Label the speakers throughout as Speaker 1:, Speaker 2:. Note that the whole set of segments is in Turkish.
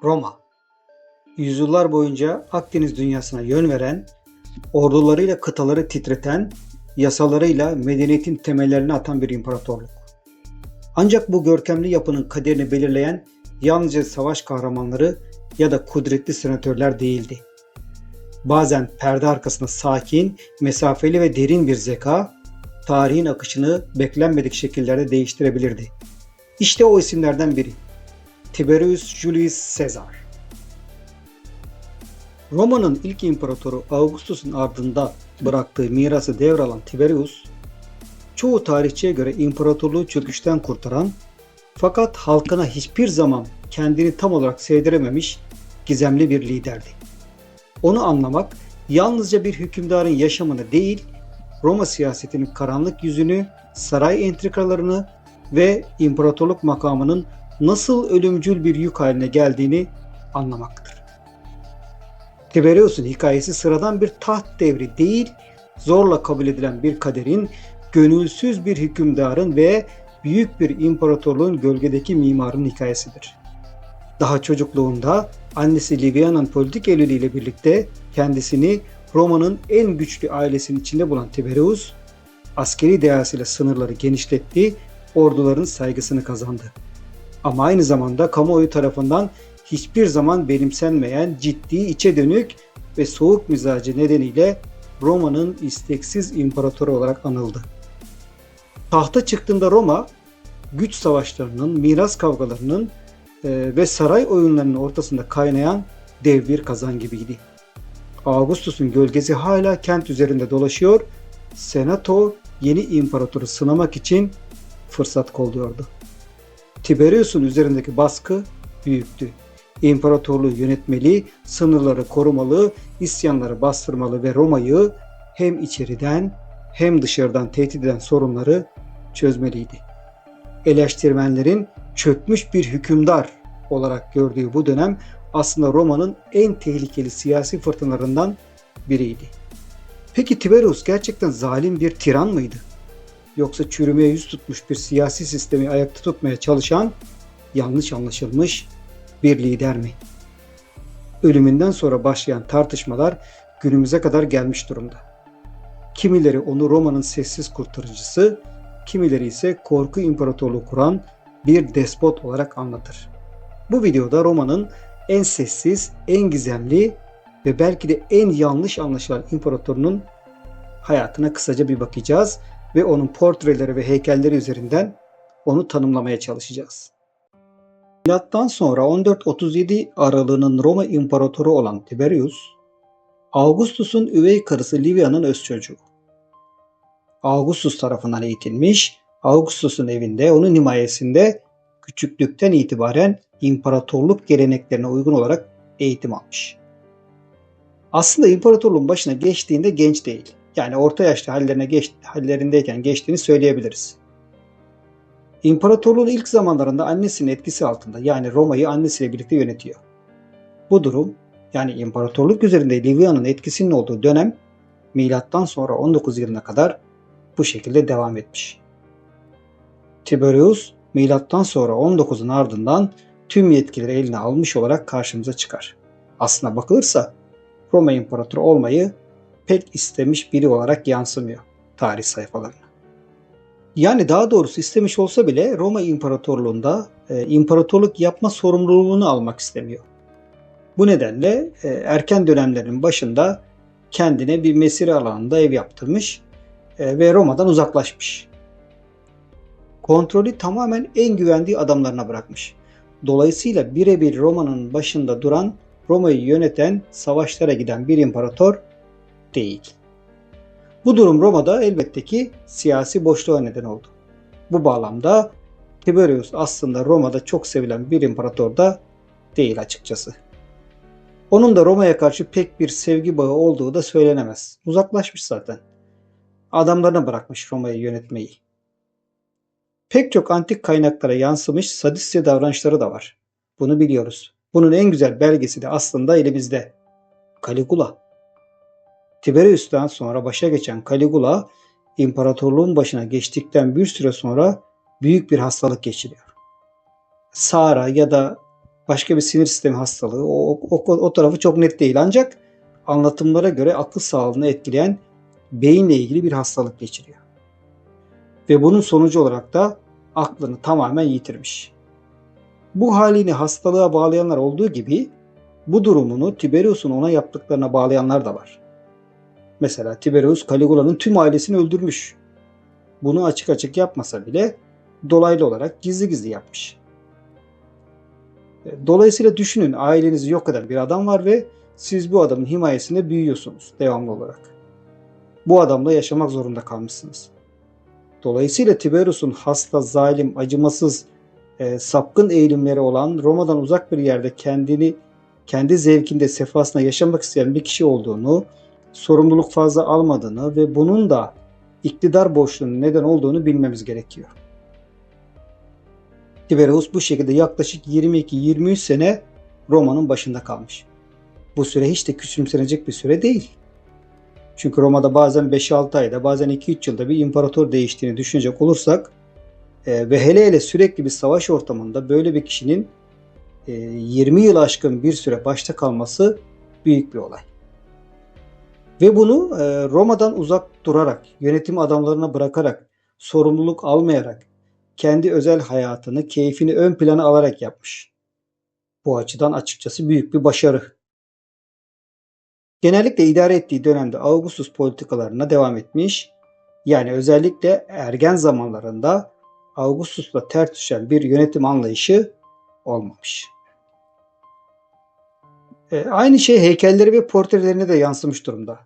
Speaker 1: Roma, yüzyıllar boyunca Akdeniz dünyasına yön veren, ordularıyla kıtaları titreten, yasalarıyla medeniyetin temellerini atan bir imparatorluk. Ancak bu görkemli yapının kaderini belirleyen yalnızca savaş kahramanları ya da kudretli senatörler değildi. Bazen perde arkasında sakin, mesafeli ve derin bir zeka, tarihin akışını beklenmedik şekillerde değiştirebilirdi. İşte o isimlerden biri. Tiberius Julius Caesar. Roma'nın ilk imparatoru Augustus'un ardında bıraktığı mirası devralan Tiberius, çoğu tarihçiye göre imparatorluğu çöküşten kurtaran fakat halkına hiçbir zaman kendini tam olarak sevdirememiş gizemli bir liderdi. Onu anlamak yalnızca bir hükümdarın yaşamını değil, Roma siyasetinin karanlık yüzünü, saray entrikalarını ve imparatorluk makamının nasıl ölümcül bir yük haline geldiğini anlamaktır. Tiberius'un hikayesi sıradan bir taht devri değil, zorla kabul edilen bir kaderin, gönülsüz bir hükümdarın ve büyük bir imparatorluğun gölgedeki mimarının hikayesidir. Daha çocukluğunda annesi Livia'nın politik evliliğiyle birlikte kendisini Roma'nın en güçlü ailesinin içinde bulan Tiberius, askeri dehasıyla sınırları genişletti, orduların saygısını kazandı. Ama aynı zamanda kamuoyu tarafından hiçbir zaman benimsenmeyen ciddi, içe dönük ve soğuk mizacı nedeniyle Roma'nın isteksiz imparatoru olarak anıldı. Tahta çıktığında Roma, güç savaşlarının, miras kavgalarının ve saray oyunlarının ortasında kaynayan dev bir kazan gibiydi. Augustus'un gölgesi hala kent üzerinde dolaşıyor, Senato yeni imparatoru sınamak için fırsat kolluyordu. Tiberius'un üzerindeki baskı büyüktü. İmparatorluğu yönetmeli, sınırları korumalı, isyanları bastırmalı ve Roma'yı hem içeriden hem dışarıdan tehdit eden sorunları çözmeliydi. Eleştirmenlerin çökmüş bir hükümdar olarak gördüğü bu dönem aslında Roma'nın en tehlikeli siyasi fırtınalarından biriydi. Peki Tiberius gerçekten zalim bir tiran mıydı? Yoksa çürümeye yüz tutmuş bir siyasi sistemi ayakta tutmaya çalışan, yanlış anlaşılmış bir lider mi? Ölümünden sonra başlayan tartışmalar günümüze kadar gelmiş durumda. Kimileri onu Roma'nın sessiz kurtarıcısı, kimileri ise korku imparatorluğu kuran bir despot olarak anlatır. Bu videoda Roma'nın en sessiz, en gizemli ve belki de en yanlış anlaşılan imparatorunun hayatına kısaca bir bakacağız ve onun portreleri ve heykelleri üzerinden onu tanımlamaya çalışacağız. Milattan sonra 14-37 aralığının Roma imparatoru olan Tiberius, Augustus'un üvey karısı Livia'nın öz çocuğu. Augustus tarafından eğitilmiş, Augustus'un evinde, onun himayesinde küçüklükten itibaren imparatorluk geleneklerine uygun olarak eğitim almış. Aslında imparatorluğun başına geçtiğinde genç değil. Yani orta yaşlı hallerindeyken geçtiğini söyleyebiliriz. İmparatorluğun ilk zamanlarında annesinin etkisi altında, yani Roma'yı annesiyle birlikte yönetiyor. Bu durum, yani imparatorluk üzerinde Livia'nın etkisinin olduğu dönem milattan sonra 19 yılına kadar bu şekilde devam etmiş. Tiberius milattan sonra 19'un ardından tüm yetkileri eline almış olarak karşımıza çıkar. Aslına bakılırsa Roma imparatoru olmayı pek istemiş biri olarak yansımıyor tarih sayfalarına. Yani daha doğrusu istemiş olsa bile Roma İmparatorluğu'nda imparatorluk yapma sorumluluğunu almak istemiyor. Bu nedenle erken dönemlerin başında kendine bir mesire alanında ev yaptırmış ve Roma'dan uzaklaşmış. Kontrolü tamamen en güvendiği adamlarına bırakmış. Dolayısıyla birebir Roma'nın başında duran, Roma'yı yöneten, savaşlara giden bir imparator değil. Bu durum Roma'da elbette ki siyasi boşluğa neden oldu. Bu bağlamda Tiberius aslında Roma'da çok sevilen bir imparator da değil açıkçası. Onun da Roma'ya karşı pek bir sevgi bağı olduğu da söylenemez. Uzaklaşmış zaten. Adamlarına bırakmış Roma'yı yönetmeyi. Pek çok antik kaynaklara yansımış sadistçe davranışları da var. Bunu biliyoruz. Bunun en güzel belgesi de aslında elimizde. Caligula. Tiberius'tan sonra başa geçen Caligula, imparatorluğun başına geçtikten bir süre sonra büyük bir hastalık geçiriyor. Sara ya da başka bir sinir sistemi hastalığı. O tarafı çok net değil. Ancak anlatımlara göre akıl sağlığını etkileyen beyinle ilgili bir hastalık geçiriyor. Ve bunun sonucu olarak da aklını tamamen yitirmiş. Bu halini hastalığa bağlayanlar olduğu gibi bu durumunu Tiberius'un ona yaptıklarına bağlayanlar da var. Mesela Tiberius Caligula'nın tüm ailesini öldürmüş. Bunu açık açık yapmasa bile dolaylı olarak gizli gizli yapmış. Dolayısıyla düşünün, ailenizi yok eden bir adam var ve siz bu adamın himayesinde büyüyorsunuz devamlı olarak. Bu adamla yaşamak zorunda kalmışsınız. Dolayısıyla Tiberius'un hasta, zalim, acımasız, sapkın eğilimleri olan, Roma'dan uzak bir yerde kendi zevkinde, sefasında yaşamak isteyen bir kişi olduğunu, sorumluluk fazla almadığını ve bunun da iktidar boşluğunun neden olduğunu bilmemiz gerekiyor. Tiberius bu şekilde yaklaşık 22-23 sene Roma'nın başında kalmış. Bu süre hiç de küçümsenecek bir süre değil. Çünkü Roma'da bazen 5-6 ayda, bazen 2-3 yılda bir imparator değiştiğini düşünecek olursak ve hele sürekli bir savaş ortamında böyle bir kişinin 20 yıl aşkın bir süre başta kalması büyük bir olay. Ve bunu Roma'dan uzak durarak, yönetim adamlarına bırakarak, sorumluluk almayarak, kendi özel hayatını, keyfini ön plana alarak yapmış. Bu açıdan açıkçası büyük bir başarı. Genellikle idare ettiği dönemde Augustus politikalarına devam etmiş. Yani özellikle ergen zamanlarında Augustus'la ters düşen bir yönetim anlayışı olmamış. Aynı şey heykelleri ve portrelerine de yansımış durumda.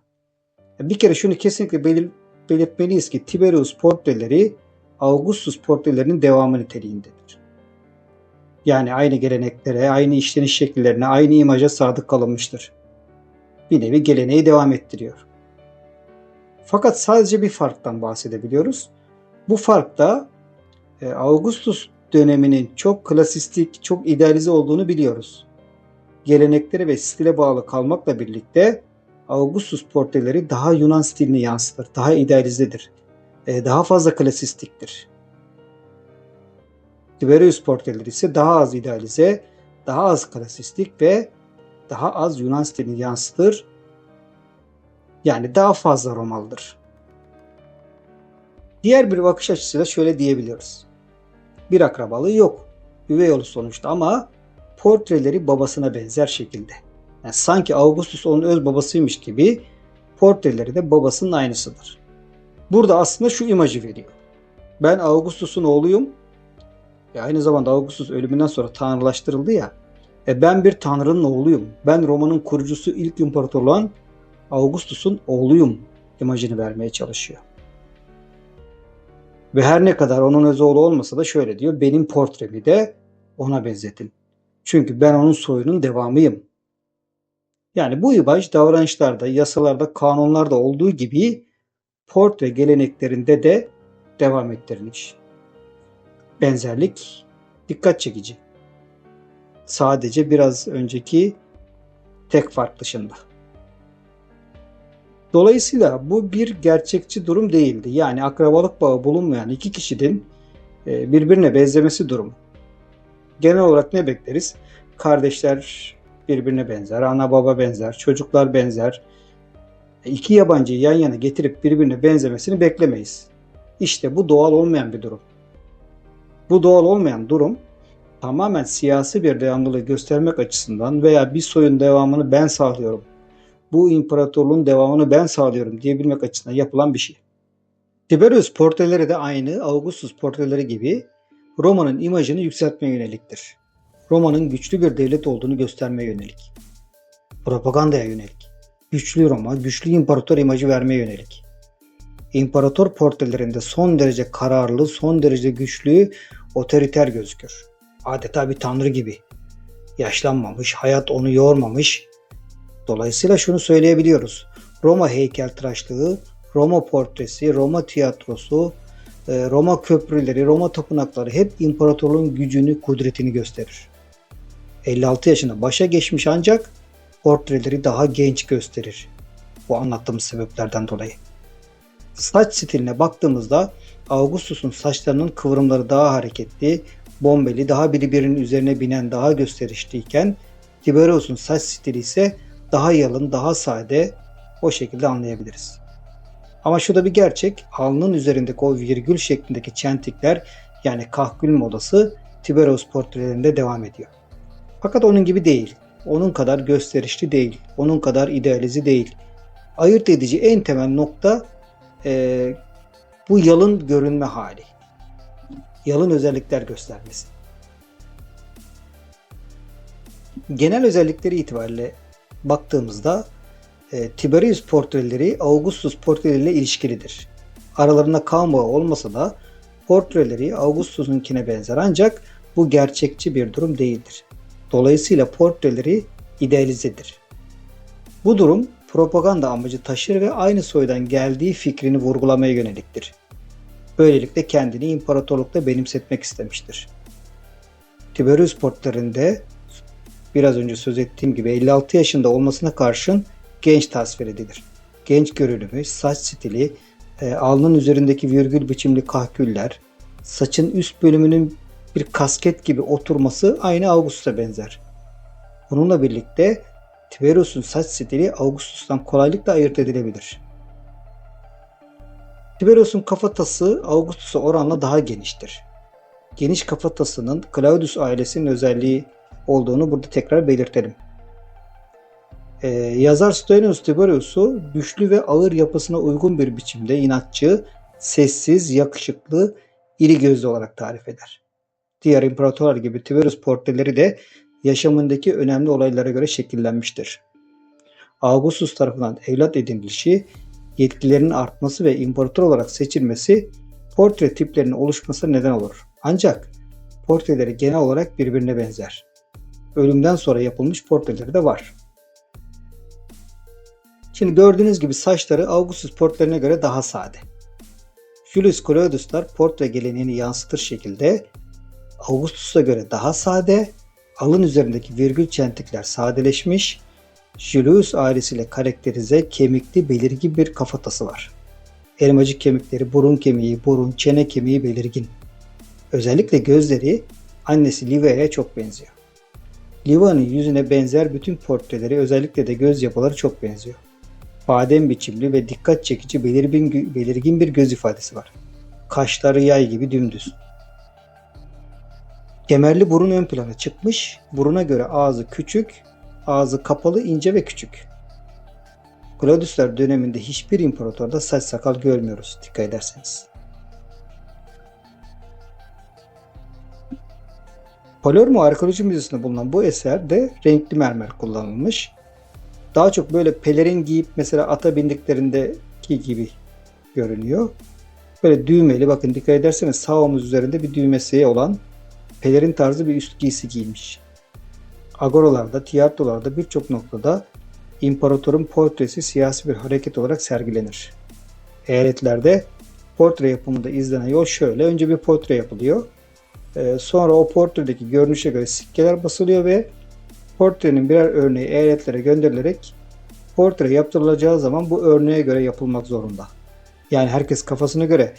Speaker 1: Bir kere şunu kesinlikle belirtmeliyiz ki Tiberius portreleri Augustus portrelerinin devamı niteliğindedir. Yani aynı geleneklere, aynı işleniş şekillerine, aynı imaja sadık kalınmıştır. Bir nevi geleneği devam ettiriyor. Fakat sadece bir farktan bahsedebiliyoruz. Bu fark da Augustus döneminin çok klasistik, çok idealize olduğunu biliyoruz. Geleneklere ve stile bağlı kalmakla birlikte Augustus portreleri daha Yunan stilini yansıtır, daha idealizedir, daha fazla klasistiktir. Tiberius portreleri ise daha az idealize, daha az klasistik ve daha az Yunan stilini yansıtır. Yani daha fazla Romalıdır. Diğer bir bakış açısıyla şöyle diyebiliyoruz. Bir akrabalığı yok. Üvey oğlu sonuçta ama portreleri babasına benzer şekilde. Yani sanki Augustus onun öz babasıymış gibi portreleri de babasının aynısıdır. Burada aslında şu imajı veriyor. Ben Augustus'un oğluyum. Aynı zamanda Augustus ölümünden sonra tanrılaştırıldı ya. Ben bir tanrının oğluyum. Ben Roma'nın kurucusu, ilk imparator olan Augustus'un oğluyum imajını vermeye çalışıyor. Ve her ne kadar onun öz oğlu olmasa da şöyle diyor. Benim portremi de ona benzetin. Çünkü ben onun soyunun devamıyım. Yani bu imaj davranışlarda, yasalarda, kanunlarda olduğu gibi portre geleneklerinde de devam ettirilmiş. Benzerlik dikkat çekici. Sadece biraz önceki tek fark dışında. Dolayısıyla bu bir gerçekçi durum değildi. Yani akrabalık bağı bulunmayan iki kişinin birbirine benzemesi durumu. Genel olarak ne bekleriz? Kardeşler birbirine benzer, ana baba benzer, çocuklar benzer. İki yabancıyı yan yana getirip birbirine benzemesini beklemeyiz. İşte bu doğal olmayan bir durum. Bu doğal olmayan durum tamamen siyasi bir devamlılığı göstermek açısından veya bir soyun devamını ben sağlıyorum, bu imparatorluğun devamını ben sağlıyorum diyebilmek açısından yapılan bir şey. Tiberius portreleri de aynı Augustus portreleri gibi Roma'nın imajını yükseltmeye yöneliktir. Roma'nın güçlü bir devlet olduğunu göstermeye yönelik. Propagandaya yönelik. Güçlü Roma, güçlü imparator imajı vermeye yönelik. İmparator portrelerinde son derece kararlı, son derece güçlü, otoriter gözükür. Adeta bir tanrı gibi. Yaşlanmamış, hayat onu yormamış. Dolayısıyla şunu söyleyebiliyoruz. Roma heykeltıraşlığı, Roma portresi, Roma tiyatrosu, Roma köprüleri, Roma tapınakları hep imparatorluğun gücünü, kudretini gösterir. 56 yaşında başa geçmiş ancak portreleri daha genç gösterir. Bu anlattığımız sebeplerden dolayı. Saç stiline baktığımızda Augustus'un saçlarının kıvrımları daha hareketli, bombeli, daha birbirinin üzerine binen, daha gösterişliyken Tiberius'un saç stili ise daha yalın, daha sade, o şekilde anlayabiliriz. Ama şu da bir gerçek, alnın üzerindeki o virgül şeklindeki çentikler yani kahkül modası Tiberius portrelerinde devam ediyor. Fakat onun gibi değil, onun kadar gösterişli değil, onun kadar idealize değil. Ayırt edici en temel nokta bu yalın görünme hali. Yalın özellikler göstermesi. Genel özellikleri itibariyle baktığımızda Tiberius portreleri Augustus portreleriyle ilişkilidir. Aralarında kan bağı olmasa da portreleri Augustus'unkine benzer ancak bu gerçekçi bir durum değildir. Dolayısıyla portreleri idealizedir. Bu durum propaganda amacı taşır ve aynı soydan geldiği fikrini vurgulamaya yöneliktir. Böylelikle kendini imparatorlukta benimsetmek istemiştir. Tiberius portrelerinde biraz önce söz ettiğim gibi 56 yaşında olmasına karşın genç tasvir edilir. Genç görünümü, saç stili, alnın üzerindeki virgül biçimli kahküller, saçın üst bölümünün bir kasket gibi oturması aynı Augustus'a benzer. Bununla birlikte Tiberius'un saç stili Augustus'tan kolaylıkla ayırt edilebilir. Tiberius'un kafatası Augustus'a oranla daha geniştir. Geniş kafatasının Claudius ailesinin özelliği olduğunu burada tekrar belirtelim. Yazar Suetonius Tiberius'u güçlü ve ağır yapısına uygun bir biçimde inatçı, sessiz, yakışıklı, iri gözlü olarak tarif eder. Diğer imparatorlar gibi Tiberius portreleri de yaşamındaki önemli olaylara göre şekillenmiştir. Augustus tarafından evlat edinilişi, yetkilerinin artması ve imparator olarak seçilmesi portre tiplerinin oluşmasına neden olur. Ancak portreleri genel olarak birbirine benzer. Ölümden sonra yapılmış portreleri de var. Şimdi gördüğünüz gibi saçları Augustus portrelerine göre daha sade. Julius Claudius'lar portre geleneğini yansıtır şekilde Augustus'a göre daha sade, alın üzerindeki virgül çentikler sadeleşmiş, Julius ailesiyle karakterize kemikli belirgin bir kafatası var. Elmacık kemikleri, burun kemiği, burun, çene kemiği belirgin. Özellikle gözleri annesi Livia'ya çok benziyor. Livia'nın yüzüne benzer bütün portreleri, özellikle de göz yapıları çok benziyor. Badem biçimli ve dikkat çekici belirgin bir göz ifadesi var. Kaşları yay gibi dümdüz. Kemerli burun ön plana çıkmış, buruna göre ağzı küçük, ağzı kapalı, ince ve küçük. Claudiuslar döneminde hiçbir imparatorda saç sakal görmüyoruz dikkat ederseniz. Palermo Arkeoloji Müzesi'nde bulunan bu eserde renkli mermer kullanılmış. Daha çok böyle pelerin giyip mesela ata bindiklerindeki gibi görünüyor. Böyle düğmeli, bakın dikkat ederseniz sağ omuz üzerinde bir düğmesi olan pelerin tarzı bir üst giysi giymiş. Agoralarda, tiyatrolarda birçok noktada imparatorun portresi siyasi bir hareket olarak sergilenir. Eyaletlerde portre yapımında izlenen yol şöyle. Önce bir portre yapılıyor. Sonra o portredeki görünüşe göre sikkeler basılıyor ve portrenin birer örneği eyaletlere gönderilerek portre yaptırılacağı zaman bu örneğe göre yapılmak zorunda. Yani herkes kafasına göre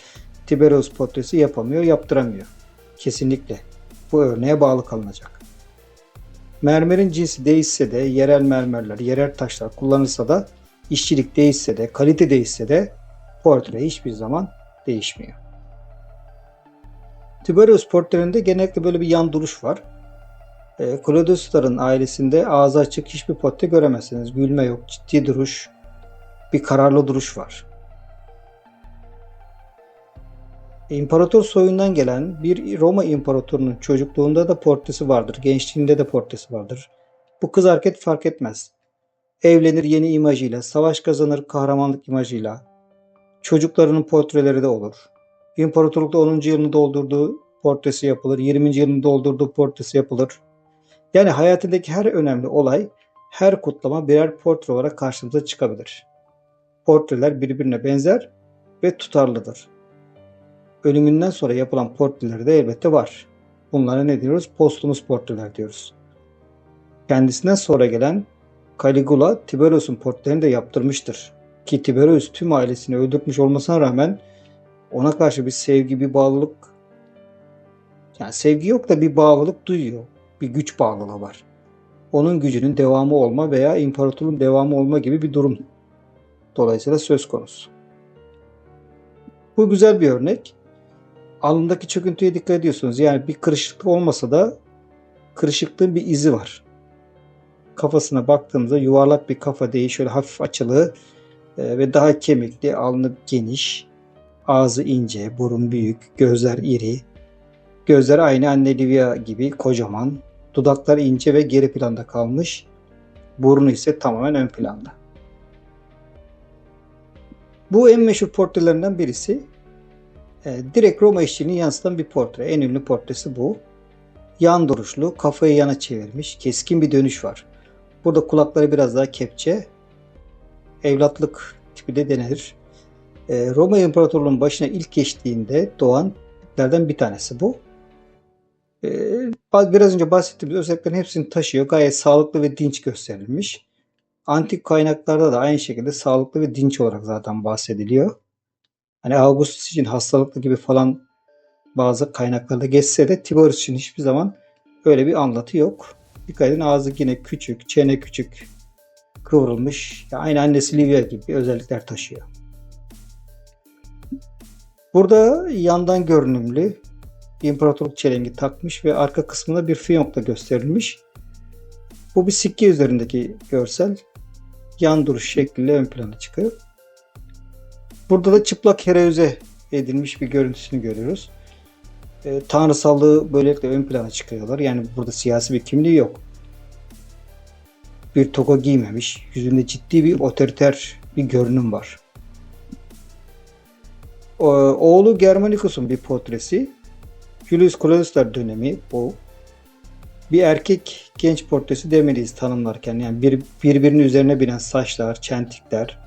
Speaker 1: Tiberius portresi yapamıyor, yaptıramıyor. Kesinlikle bu örneğe bağlı kalınacak. Mermerin cinsi değişse de, yerel mermerler, yerel taşlar kullanılsa da, işçilik değişse de, kalite değişse de portre hiçbir zaman değişmiyor. Tiberius portrelerinde genellikle böyle bir yan duruş var. Claudius'ların ailesinde ağzı açık hiçbir portre göremezsiniz. Gülme yok, ciddi duruş, bir kararlı duruş var. İmparator soyundan gelen bir Roma imparatorunun çocukluğunda da portresi vardır, gençliğinde de portresi vardır. Bu kız erkek fark etmez. Evlenir yeni imajıyla, savaş kazanır kahramanlık imajıyla. Çocuklarının portreleri de olur. İmparatorlukta 10. yılını doldurduğu portresi yapılır, 20. yılını doldurduğu portresi yapılır. Yani hayatındaki her önemli olay, her kutlama birer portre olarak karşımıza çıkabilir. Portreler birbirine benzer ve tutarlıdır. Ölümünden sonra yapılan portreleri de elbette var. Bunlara ne diyoruz? Posthumous portreler diyoruz. Kendisinden sonra gelen Caligula Tiberius'un portrelerini de yaptırmıştır. Ki Tiberius tüm ailesini öldürmüş olmasına rağmen ona karşı bir sevgi, bir bağlılık Yani sevgi yok da bir bağlılık duyuyor. Bir güç bağlılığı var. Onun gücünün devamı olma veya imparatorluğun devamı olma gibi bir durum dolayısıyla söz konusu. Bu güzel bir örnek. Alnındaki çöküntüye dikkat ediyorsunuz. Yani bir kırışıklık olmasa da kırışıklığın bir izi var. Kafasına baktığımızda yuvarlak bir kafa değil, şöyle hafif açılı ve daha kemikli, alnı geniş, ağzı ince, burun büyük, gözler iri. Gözler aynı anne Livia gibi kocaman, dudaklar ince ve geri planda kalmış, burnu ise tamamen ön planda. Bu en meşhur portrelerinden birisi. Direkt Roma eşliğini yansıtan bir portre. En ünlü portresi bu. Yan duruşlu, kafayı yana çevirmiş, keskin bir dönüş var. Burada kulakları biraz daha kepçe, evlatlık tipi de denilir. Roma İmparatorluğu'nun başına ilk geçtiğinde doğan tiplerden bir tanesi bu. Biraz önce bahsettiğimiz özelliklerin hepsini taşıyor. Gayet sağlıklı ve dinç gösterilmiş. Antik kaynaklarda da aynı şekilde sağlıklı ve dinç olarak zaten bahsediliyor. Hani Augustus için hastalıklı gibi falan bazı kaynaklarda geçse de Tiberius için hiçbir zaman öyle bir anlatı yok. Dikkat edin, ağzı yine küçük, çene küçük, kıvrılmış. Aynı annesi Livia gibi özellikler taşıyor. Burada yandan görünümlü imparatorluk çelengi takmış ve arka kısmında bir fiyonkla gösterilmiş. Bu bir sikke üzerindeki görsel. Yan duruş şekliyle ön plana çıkıyor. Burada da çıplak hereüze edilmiş bir görüntüsünü görüyoruz. Tanrısallığı böylelikle ön plana çıkıyorlar. Yani burada siyasi bir kimliği yok. Bir toga giymemiş. Yüzünde ciddi bir otoriter bir görünüm var. Oğlu Germanicus'un bir portresi. Julius Claudius'lar dönemi bu. Bir erkek genç portresi demeliyiz tanımlarken. Yani birbirinin üzerine binen saçlar, çentikler,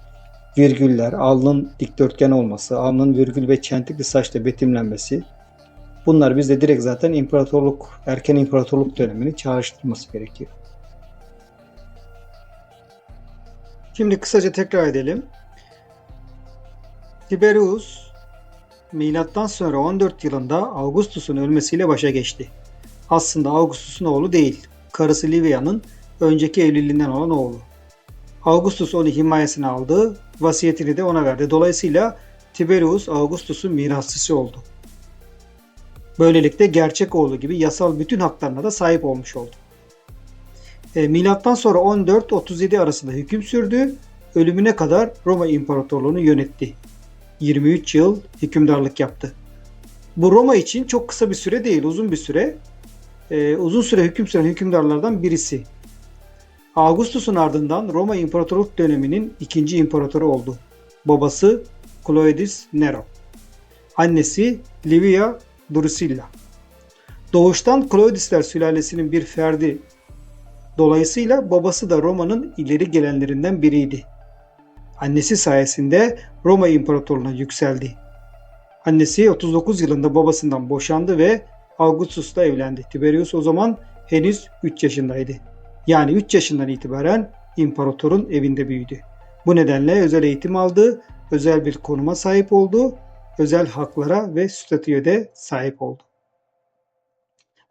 Speaker 1: virgüller, alnın dikdörtgen olması, alnın virgül ve çentikli saçla betimlenmesi. Bunlar bizde direkt zaten erken imparatorluk dönemini çağrıştırması gerekiyor. Şimdi kısaca tekrar edelim. Tiberius milattan sonra 14 yılında Augustus'un ölmesiyle başa geçti. Aslında Augustus'un oğlu değil, karısı Livia'nın önceki evliliğinden olan oğlu. Augustus onu himayesine aldı, vasiyetini de ona verdi. Dolayısıyla Tiberius Augustus'un mirasçısı oldu. Böylelikle gerçek oğlu gibi yasal bütün haklarına da sahip olmuş oldu. Milattan sonra 14-37 arasında hüküm sürdü, ölümüne kadar Roma İmparatorluğunu yönetti. 23 yıl hükümdarlık yaptı. Bu Roma için çok kısa bir süre değil, uzun bir süre. Uzun süre hüküm süren hükümdarlardan birisi. Augustus'un ardından Roma İmparatorluk döneminin ikinci imparatoru oldu. Babası Claudius Nero. Annesi Livia Drusilla. Doğuştan Claudius'lar sülalesinin bir ferdi. Dolayısıyla babası da Roma'nın ileri gelenlerinden biriydi. Annesi sayesinde Roma İmparatorluğu'na yükseldi. Annesi 39 yılında babasından boşandı ve Augustus'la evlendi. Tiberius o zaman henüz 3 yaşındaydı. Yani 3 yaşından itibaren imparatorun evinde büyüdü. Bu nedenle özel eğitim aldı, özel bir konuma sahip oldu, özel haklara ve statüye de sahip oldu.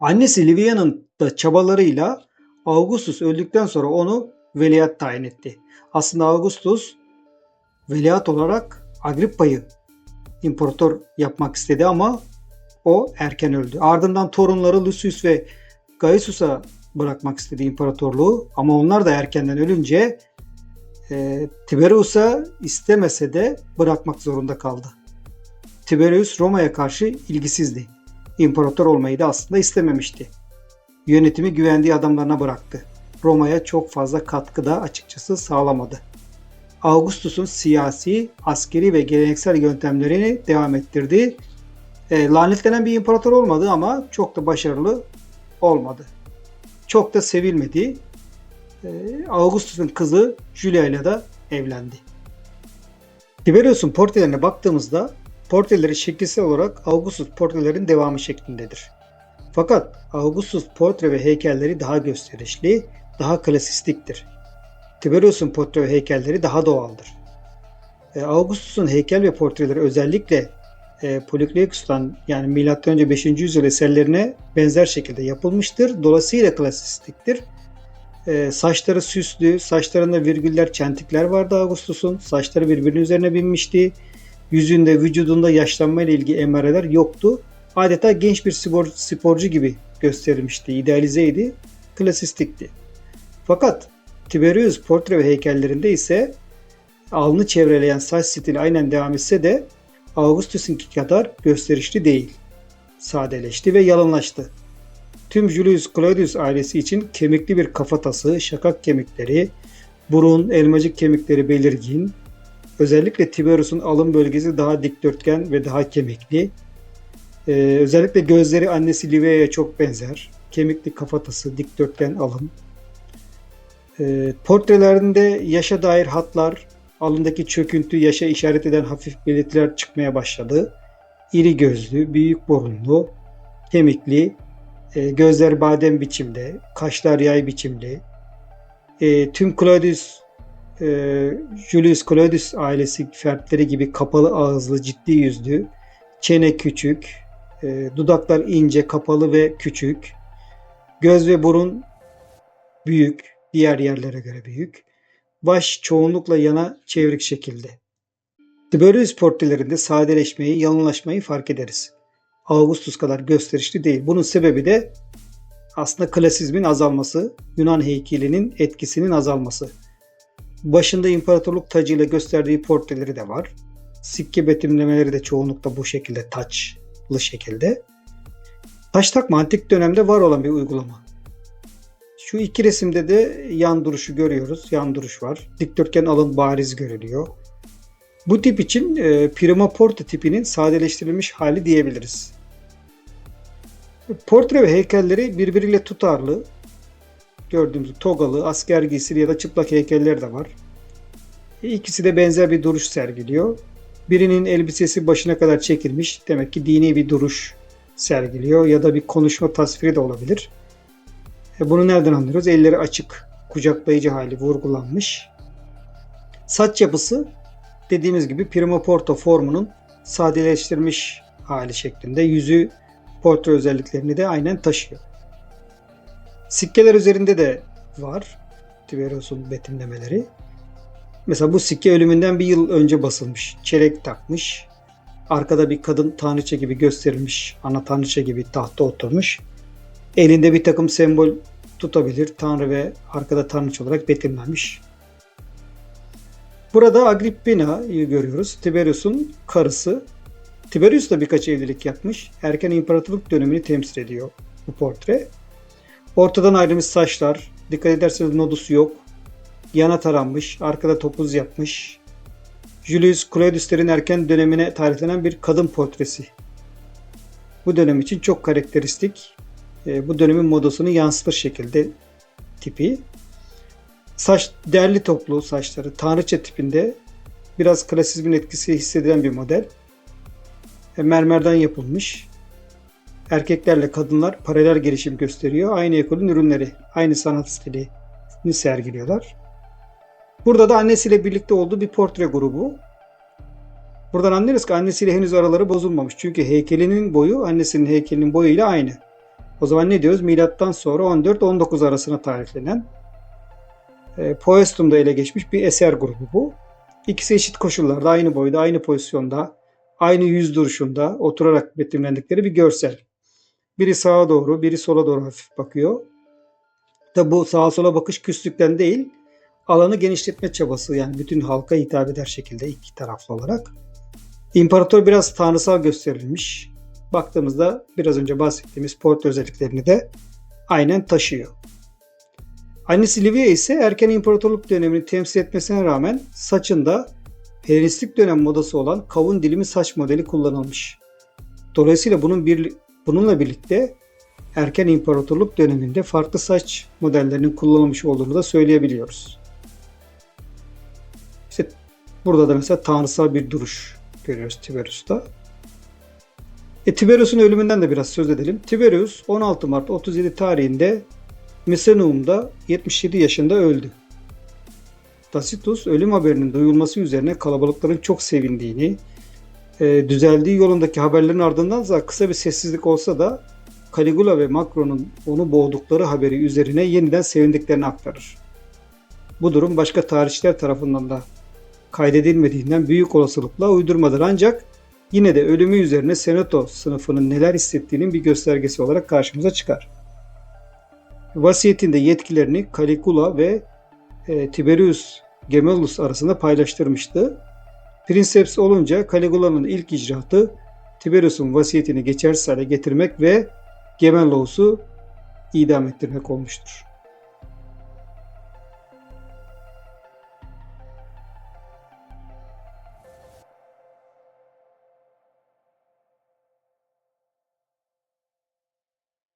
Speaker 1: Annesi Livia'nın da çabalarıyla Augustus öldükten sonra onu veliaht tayin etti. Aslında Augustus veliaht olarak Agrippa'yı imparator yapmak istedi ama o erken öldü. Ardından torunları Lucius ve Gaius'a bırakmak istedi imparatorluğu ama onlar da erkenden ölünce Tiberius'a istemese de bırakmak zorunda kaldı. Tiberius Roma'ya karşı ilgisizdi. İmparator olmayı da aslında istememişti. Yönetimi güvendiği adamlarına bıraktı. Roma'ya çok fazla katkı da açıkçası sağlamadı. Augustus'un siyasi, askeri ve geleneksel yöntemlerini devam ettirdi. Lanetlenen bir imparator olmadı ama çok da başarılı olmadı. Çok da sevilmedi. Augustus'un kızı Julia ile de evlendi. Tiberius'un portrelerine baktığımızda portreleri şekilsel olarak Augustus portrelerin devamı şeklindedir. Fakat Augustus portre ve heykelleri daha gösterişli, daha klasistiktir. Tiberius'un portre ve heykelleri daha doğaldır. Augustus'un heykel ve portreleri özellikle Polykleikus'tan yani M.Ö. 5. yüzyıl eserlerine benzer şekilde yapılmıştır. Dolayısıyla klasistiktir. Saçları süslü, saçlarında virgüller, çentikler vardı Augustus'un. Saçları birbirinin üzerine binmişti. Yüzünde, vücudunda yaşlanma ile ilgili emareler yoktu. Adeta genç bir sporcu gibi gösterilmişti, idealizeydi, klasistikti. Fakat Tiberius portre ve heykellerinde ise alnı çevreleyen saç stili aynen devam etse de Augustus'unki kadar gösterişli değil. Sadeleşti ve yalınlaştı. Tüm Julius Claudius ailesi için kemikli bir kafatası, şakak kemikleri, burun, elmacık kemikleri belirgin. Özellikle Tiberius'un alın bölgesi daha dikdörtgen ve daha kemikli. Özellikle gözleri annesi Livia'ya çok benzer. Kemikli kafatası, dikdörtgen alın. Portrelerinde yaşa dair hatlar, alındaki çöküntü, yaşa işaret eden hafif belirtiler çıkmaya başladı. İri gözlü, büyük burunlu, kemikli, gözler badem biçimde, kaşlar yay biçimli. Tüm Julius Claudius ailesi fertleri gibi kapalı ağızlı, ciddi yüzlü, çene küçük, dudaklar ince, kapalı ve küçük, göz ve burun büyük, diğer yerlere göre büyük, baş çoğunlukla yana çevrik şekilde. Tiberius portrelerinde sadeleşmeyi, yalınlaşmayı fark ederiz. Augustus kadar gösterişli değil. Bunun sebebi de aslında klasizmin azalması, Yunan heykelinin etkisinin azalması. Başında imparatorluk tacıyla gösterdiği portreleri de var. Sikke betimlemeleri de çoğunlukla bu şekilde taçlı şekilde. Taş takma antik dönemde var olan bir uygulama. Şu iki resimde de yan duruşu görüyoruz. Yan duruş var. Dikdörtgen alın bariz görülüyor. Bu tip için prima porte tipinin sadeleştirilmiş hali diyebiliriz. Portre ve heykelleri birbiriyle tutarlı. Gördüğümüz togalı, asker giysili ya da çıplak heykeller de var. İkisi de benzer bir duruş sergiliyor. Birinin elbisesi başına kadar çekilmiş. Demek ki dini bir duruş sergiliyor ya da bir konuşma tasviri de olabilir. Bunu nereden anlıyoruz? Elleri açık, kucaklayıcı hali vurgulanmış. Saç yapısı dediğimiz gibi prima porte formunun sadeleştirilmiş hali şeklinde. Yüzü portre özelliklerini de aynen taşıyor. Sikkeler üzerinde de var Tiberius'un betimlemeleri. Mesela bu sikke ölümünden bir yıl önce basılmış. Çelenk takmış. Arkada bir kadın tanrıça gibi gösterilmiş. Ana tanrıça gibi tahta oturmuş. Elinde bir takım sembol tutabilir. Tanrı ve arkada tanrıça olarak betimlenmiş. Burada Agrippina'yı görüyoruz. Tiberius'un karısı. Tiberius da birkaç evlilik yapmış. Erken imparatorluk dönemini temsil ediyor bu portre. Ortadan ayrılmış saçlar. Dikkat ederseniz nodus yok. Yana taranmış. Arkada topuz yapmış. Julius Claudius'lerin erken dönemine tarihlenen bir kadın portresi. Bu dönem için çok karakteristik. Bu dönemin modasını yansıtır şekilde tipi. Saç derli toplu saçları. Tanrıça tipinde. Biraz klasizmin etkisi hissedilen bir model. Mermerden yapılmış. Erkeklerle kadınlar paralel gelişim gösteriyor. Aynı ekolün ürünleri, aynı sanat stilini sergiliyorlar. Burada da annesiyle birlikte olduğu bir portre grubu. Buradan anlıyoruz ki annesiyle henüz araları bozulmamış. Çünkü heykelinin boyu annesinin heykelinin boyuyla aynı. O zaman ne diyoruz? Milattan sonra 14-19 arasına tarihlenen Poestum'da ele geçmiş bir eser grubu bu. İkisi eşit koşullarda, aynı boyda, aynı pozisyonda, aynı yüz duruşunda oturarak betimlendikleri bir görsel. Biri sağa doğru, biri sola doğru hafif bakıyor. Tabi bu sağa sola bakış küslükten değil, alanı genişletme çabası, yani bütün halka hitap eder şekilde iki taraflı olarak. İmparator biraz tanrısal gösterilmiş. Baktığımızda biraz önce bahsettiğimiz portre özelliklerini de aynen taşıyor. Annesi Livia ise erken imparatorluk dönemini temsil etmesine rağmen saçında Helenistik dönem modası olan kavun dilimi saç modeli kullanılmış. Dolayısıyla bununla birlikte erken imparatorluk döneminde farklı saç modellerinin kullanılmış olduğunu da söyleyebiliyoruz. İşte burada da mesela tanrısal bir duruş görüyoruz Tiberius'ta. Tiberius'un ölümünden de biraz söz edelim. Tiberius 16 Mart 37 tarihinde Misenum'da 77 yaşında öldü. Tacitus ölüm haberinin duyulması üzerine kalabalıkların çok sevindiğini, düzeldiği yolundaki haberlerin ardından da kısa bir sessizlik olsa da Caligula ve Macro'nun onu boğdukları haberi üzerine yeniden sevindiklerini aktarır. Bu durum başka tarihçiler tarafından da kaydedilmediğinden büyük olasılıkla uydurmadır, ancak yine de ölümü üzerine Senato sınıfının neler hissettiğinin bir göstergesi olarak karşımıza çıkar. Vasiyetinde yetkilerini Caligula ve Tiberius Gemellus arasında paylaştırmıştı. Princeps olunca Caligula'nın ilk icraatı Tiberius'un vasiyetini geçersiz hale getirmek ve Gemellus'u idam ettirmek olmuştur.